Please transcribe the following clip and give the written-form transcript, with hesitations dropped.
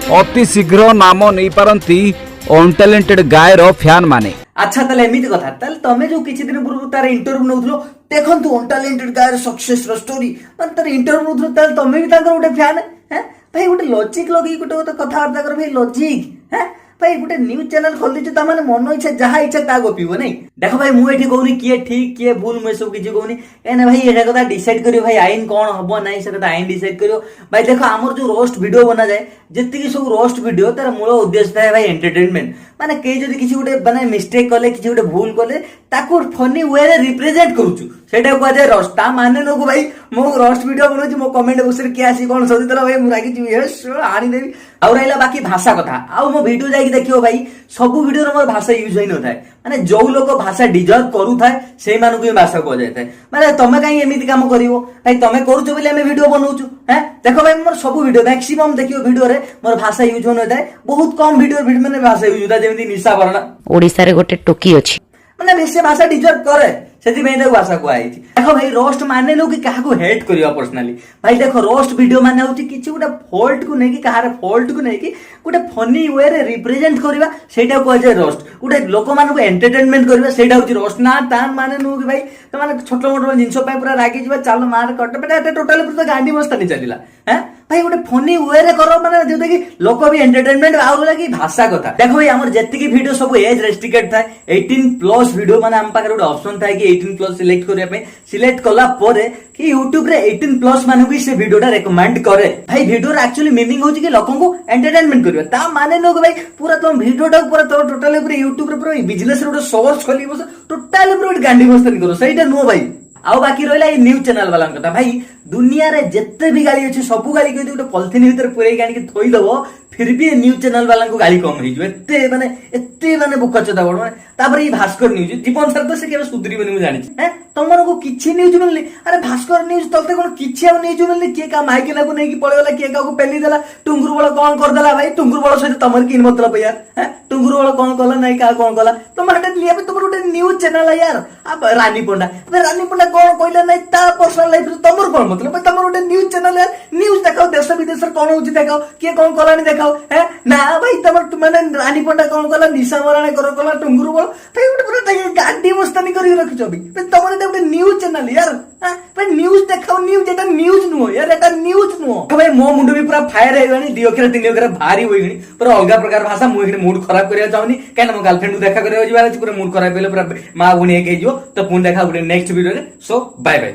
अति शीघ्र नाम नहीं पारती अनटैलेंटेड गायर फैन माने। अच्छा ताले एमिति कथा ताले तमे जो किछि दिन पूर्व तार इंटरव्यू नउथलो देखंतु अनटैलेंटेड गायर सक्सेस रो स्टोरी मन तार इंटरव्यू नउथलो ताले तमे भी ताकर गोटे फैन हैं भाई गोटे लॉजिक लगी गोटे कथा वार्ता कर भाई लॉजिक हैं भाई गोटे न्यूज चैनल खोल दीजिए तामाने मन इच्छा जहाँ इच्छा ता गपिबो नहीं देखो भाई मु एठी कहूनी किए ठीक किए भूल मु सब किछि कहूनी एने भाई एटा कथा डिसाइड करियो भाई आईन कोन हबो नाही से कथा आईन डिसाइड करियो भाई देखो हमर जो रोस्ट वीडियो बना जाए जति की सब रोस्ट वीडियो तार मूल उद्देश्य थाए भाई एंटरटेनमेंट माने के जदी किछि गोटे माने मिस्टेक कले किछि गोटे भूल कले ताको फनी वे रे रिप्रेजेंट करूछु सेटा को जे रोस्ट ता माने लोग भाई मो रोस्ट वीडियो बनौछि मो कमेंट बॉक्स रे के आसी कोन सदी तला भाई मु राखि छि यस आनी देबी आ रहिला बाकी भाषा कथा आ मो वीडियो जाई देखियो भाई सब वीडियो रे मोर भाषा यूज होई न थाए माने जो लोग भाषा डिजर्व करू थाए सेई मानु को भाषा को जाय थाए माने तमे काई एमिति काम करिवो भाई तमे करूछु बोले हम वीडियो बनौछु हैं देखो भाई मोर सब वीडियो मैक्सिमम देखियो वीडियो रे मोर भाषा यूज होन थाए बहुत कम वीडियो माने भाषा यूज होता जेमिति निशा बरणा ओडिसा रे गोटे टोकी अछि माने बेसे भाषा डिजर्व करे सेति में देखो भाषा को आइछि देखो भाई रोस्ट माने लो कि काहा को हेट करियो पर्सनली भाई देखो रोस्ट वीडियो माने होछि किछि गोटे फॉल्ट को नै कि काहार फॉल्ट को नै कि गोटे फनी वे रे रिप्रेजेंट करबा सेटा को जे रोस्ट गोटे लोक मान को एंटरटेनमेंट करबा सेटा होछि रोस्ट ना तान माने नु कि भाई त माने छोटो मोटो जिंसो पे पूरा रागी जिबा चालो मार कट बेटा एटा टोटल पूरा गांडी मस्ता नि चलिला हैं भाई गोटे फनी वे रे करो माने जेते कि लोक भी एंटरटेनमेंट आउ लगी भाषा कथा देखो भाई हमर जत्ति की वीडियो सब एज रेस्ट्रिक्टेड था 18 प्लस वीडियो माने हम पाकर गोटे ऑप्शन था कि 18 प्लस सिलेक्ट करिया पे सिलेक्ट कला परे कि YouTube रे 18 प्लस माने भी से वीडियोटा रेकमेंड करे भाई वीडियो रे एक्चुअली मीनिंग होची कि लोकन को एंटरटेनमेंट करियो ता माने नो भाई पूरा तुम वीडियोटा पूरा टोटली पूरा YouTube रे पूरा बिजनेस रे सोर्स खोली बस टोटली पूरा गांडी मस्तानी करो सहीटा नो भाई आउ बाकी रहिला ए न्यूज चैनल वाला कथा भाई दुनिया रे जत्ते भी गाली अछि सब गाली कहि गोटे पॉलिथिन भीतर पुरै गानी के थोई दबो फिर भी न्यूज चैनल वाला को गाली कम हिजो एते माने बुका चोदा बड माने तापर ई भास्कर न्यूज जीवन सर तो से केबे सुधरी बनी मु जानि हैं तमन को किछि न्यूज मिलली अरे भास्कर न्यूज तलते कोन किछि आ न्यूज मिलली के का माइक लागु नै कि पळेला के का को पेली देला टुंगुर बळ कोन कर देला भाई टुंगुर बळ सहित तमर की मतलब यार हैं टुंगुर बळ कोन कला नै का कोन कला तमर हटे लिया तमर उटे न्यूज चैनल यार अब रानी पंडा कोन कहले नै ता पर्सनल लाइफ तमर कोन मतलब तमर उटे न्यूज चैनल यार न्यूज देखाओ देश विदेश कोन होची देखाओ के कोन कलानी देखाओ है ना भाई तमर माने रानी पंडा कोन कला निशा मराणे कला टुंगुर बळ भाई उटे पूरा गांडी मस्तानी करी रखियो भी तमर उटे न्यूज चैनल यार भाई न्यूज देखाओ न्यूज एटा न्यूज नुहो यार एटा न्यूज नुहो भाई मो मुंड भी पूरा फायर हे गनी दियो केरा तीन केरा भारी होई गनी पूरा अलगा प्रकार भाषा मु एखने मूड खराब करिया चाहनी काहे मो गर्लफ्रेंड को देखा करिया जिबा पूरा मूड खराब भेले पूरा मां गुनी एक हे जो तो पुन देखा नेक्स्ट वीडियो रे सो बाय बाय।